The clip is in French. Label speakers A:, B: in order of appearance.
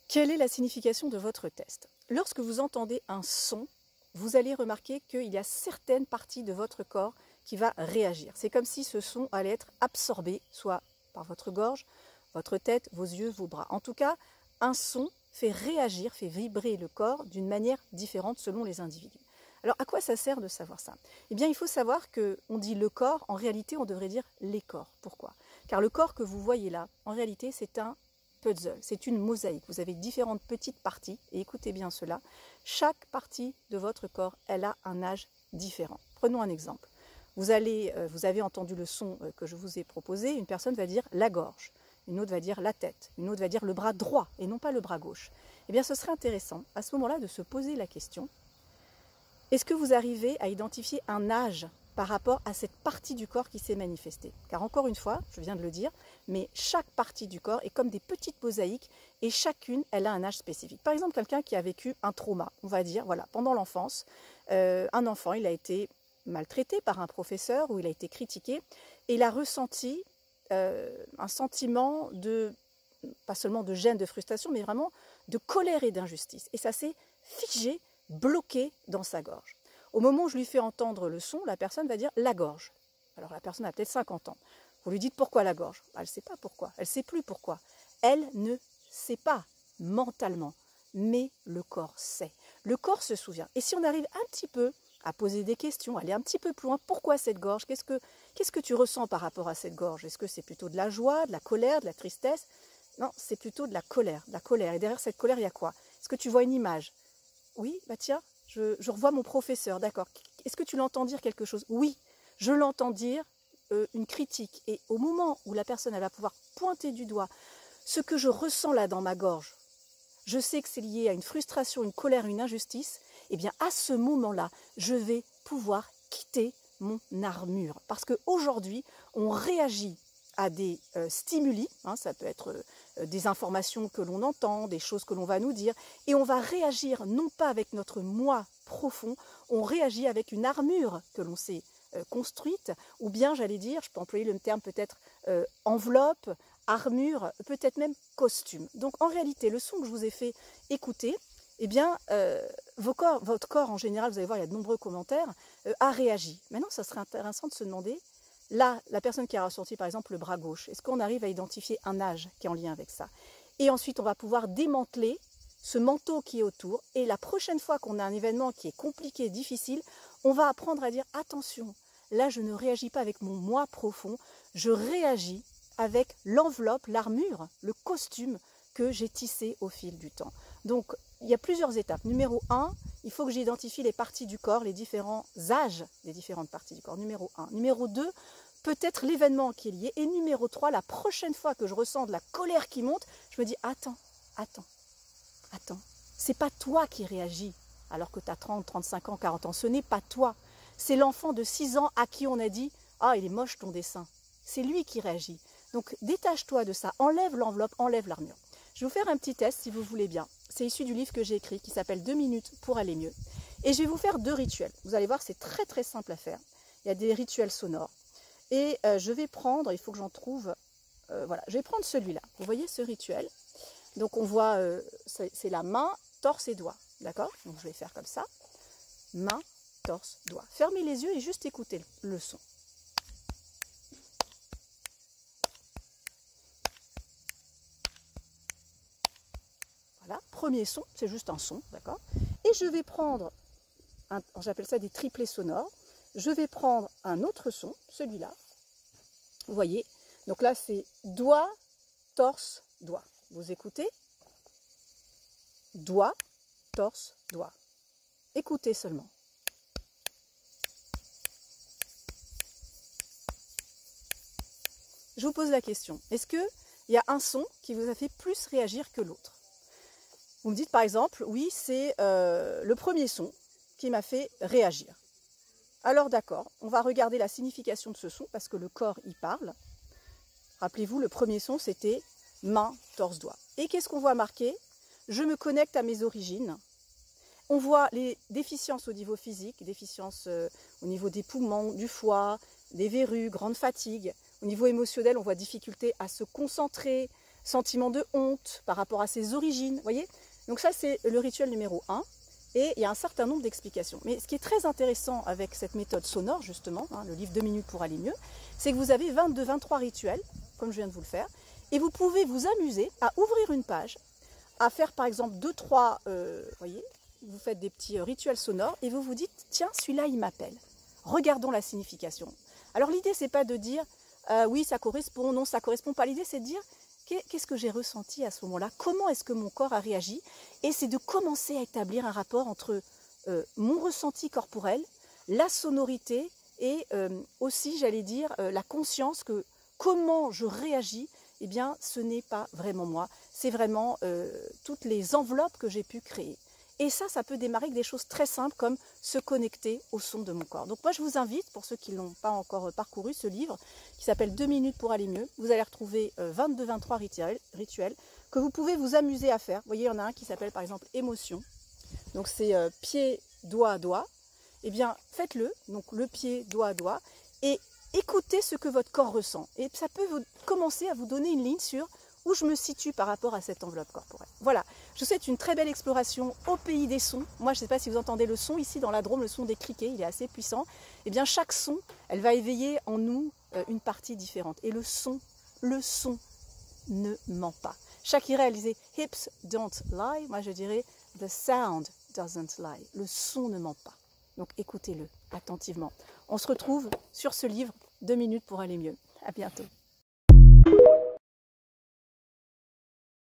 A: Quelle est la signification de votre test? Lorsque vous entendez un son, vous allez remarquer qu'il y a certaines parties de votre corps qui va réagir. C'est comme si ce son allait être absorbé, soit par votre gorge, votre tête, vos yeux, vos bras. En tout cas, un son fait réagir, fait vibrer le corps d'une manière différente selon les individus. Alors, à quoi ça sert de savoir ça? Eh bien, il faut savoir qu'on dit le corps, en réalité, on devrait dire les corps. Pourquoi? Car le corps que vous voyez là, en réalité, c'est un puzzle, c'est une mosaïque. Vous avez différentes petites parties, et écoutez bien cela. Chaque partie de votre corps, elle a un âge différent. Prenons un exemple. Vous avez entendu le son que je vous ai proposé. Une personne va dire la gorge, une autre va dire la tête, une autre va dire le bras droit et non pas le bras gauche. Eh bien, ce serait intéressant à ce moment-là de se poser la question: est-ce que vous arrivez à identifier un âge par rapport à cette partie du corps qui s'est manifestée? Car encore une fois, je viens de le dire, mais chaque partie du corps est comme des petites mosaïques et chacune, elle a un âge spécifique. Par exemple, quelqu'un qui a vécu un trauma, on va dire, voilà, pendant l'enfance, un enfant, il a été maltraité par un professeur ou il a été critiqué et il a ressenti un sentiment de, pas seulement de gêne, de frustration, mais vraiment de colère et d'injustice. Et ça s'est figé, bloqué dans sa gorge. Au moment où je lui fais entendre le son, la personne va dire la gorge. Alors la personne a peut-être 50 ans. Vous lui dites pourquoi la gorge? Elle ne sait pas pourquoi, elle ne sait plus pourquoi. Elle ne sait pas mentalement, mais le corps sait. Le corps se souvient. Et si on arrive un petit peu à poser des questions, aller un petit peu plus loin, pourquoi cette gorge? Qu'est-ce que tu ressens par rapport à cette gorge? Est-ce que c'est plutôt de la joie, de la colère, de la tristesse? Non, c'est plutôt de la colère, de la colère. Et derrière cette colère, il y a quoi? Est-ce que tu vois une image? Oui, bah tiens, je revois mon professeur, d'accord. Est-ce que tu l'entends dire quelque chose? Oui, je l'entends dire une critique. Et au moment où la personne elle va pouvoir pointer du doigt ce que je ressens là dans ma gorge, je sais que c'est lié à une frustration, une colère, une injustice, eh bien à ce moment-là, je vais pouvoir quitter mon armure. Parce qu'aujourd'hui, on réagit à des stimuli, hein, ça peut être des informations que l'on entend, des choses que l'on va nous dire, et on va réagir non pas avec notre moi profond, on réagit avec une armure que l'on s'est construite, ou bien j'allais dire, je peux employer le terme peut-être enveloppe, armure, peut-être même costume. Donc en réalité, le son que je vous ai fait écouter, eh bien, votre corps en général, vous allez voir, il y a de nombreux commentaires, a réagi. Maintenant, ça serait intéressant de se demander, là, la personne qui a ressenti par exemple le bras gauche, est-ce qu'on arrive à identifier un âge qui est en lien avec ça? Et ensuite, on va pouvoir démanteler ce manteau qui est autour, et la prochaine fois qu'on a un événement qui est compliqué, difficile, on va apprendre à dire attention, là je ne réagis pas avec mon moi profond, je réagis avec l'enveloppe, l'armure, le costume que j'ai tissé au fil du temps. Donc il y a plusieurs étapes. Numéro 1, il faut que j'identifie les parties du corps, les différents âges des différentes parties du corps. Numéro 1. Numéro 2, peut-être l'événement qui est lié. Et numéro 3, la prochaine fois que je ressens de la colère qui monte, je me dis attends, c'est pas toi qui réagis alors que tu as 30, 35 ans, 40 ans. Ce n'est pas toi. C'est l'enfant de 6 ans à qui on a dit « Ah, il est moche ton dessin ». C'est lui qui réagit. Donc détache-toi de ça, enlève l'enveloppe, enlève l'armure. Je vais vous faire un petit test si vous voulez bien. C'est issu du livre que j'ai écrit qui s'appelle 2 minutes pour aller mieux. Et je vais vous faire 2 rituels. Vous allez voir, c'est très très simple à faire. Il y a des rituels sonores. Et je vais prendre, il faut que j'en trouve, voilà, je vais prendre celui-là. Vous voyez ce rituel? Donc on voit, c'est la main, torse et doigt, d'accord? Donc je vais faire comme ça, main, torse, doigt. Fermez les yeux et juste écoutez le son. Voilà, premier son, c'est juste un son, d'accord? Et je vais prendre, j'appelle ça des triplés sonores, je vais prendre un autre son, celui-là, vous voyez? Donc là c'est doigt, torse, doigt. Vous écoutez? Doigt, torse, doigt. Écoutez seulement. Je vous pose la question, est-ce qu'il y a un son qui vous a fait plus réagir que l'autre? Vous me dites par exemple, oui, c'est le premier son qui m'a fait réagir. Alors d'accord, on va regarder la signification de ce son parce que le corps y parle. Rappelez-vous, le premier son c'était main, torse, doigt. Et qu'est-ce qu'on voit marqué? Je me connecte à mes origines. On voit les déficiences au niveau physique, déficiences au niveau des poumons, du foie, des verrues, grande fatigue. Au niveau émotionnel, on voit difficulté à se concentrer, sentiment de honte par rapport à ses origines, voyez. Donc ça, c'est le rituel numéro 1. Et il y a un certain nombre d'explications. Mais ce qui est très intéressant avec cette méthode sonore, justement, le livre 2 minutes pour aller mieux, c'est que vous avez 22-23 rituels, comme je viens de vous le faire, et vous pouvez vous amuser à ouvrir une page, à faire par exemple 2-3, voyez, vous faites des petits rituels sonores, et vous vous dites, tiens, celui-là, il m'appelle. Regardons la signification. Alors l'idée, c'est pas de dire, oui, ça correspond, non, ça correspond pas. L'idée, c'est de dire, qu'est-ce que j'ai ressenti à ce moment-là? Comment est-ce que mon corps a réagi? Et c'est de commencer à établir un rapport entre mon ressenti corporel, la sonorité et aussi, j'allais dire, la conscience que comment je réagis, eh bien, ce n'est pas vraiment moi. C'est vraiment toutes les enveloppes que j'ai pu créer. Et ça peut démarrer avec des choses très simples comme se connecter au son de mon corps. Donc moi, je vous invite, pour ceux qui ne l'ont pas encore parcouru, ce livre qui s'appelle 2 minutes pour aller mieux. Vous allez retrouver 22-23 rituels que vous pouvez vous amuser à faire. Vous voyez, il y en a un qui s'appelle par exemple émotion. Donc c'est pied, doigt, doigt. Eh bien, faites-le, donc le pied, doigt, doigt, et écoutez ce que votre corps ressent. Et ça peut commencer à vous donner une ligne sur où je me situe par rapport à cette enveloppe corporelle. Voilà, je vous souhaite une très belle exploration au pays des sons. Moi, je ne sais pas si vous entendez le son ici dans la Drôme, le son des criquets, il est assez puissant. Eh bien, chaque son, elle va éveiller en nous une partie différente. Et le son ne ment pas. Shakira, elle disait « Hips don't lie ». Moi, je dirais « The sound doesn't lie ». Le son ne ment pas. Donc, écoutez-le attentivement. On se retrouve sur ce livre, 2 minutes pour aller mieux. À bientôt.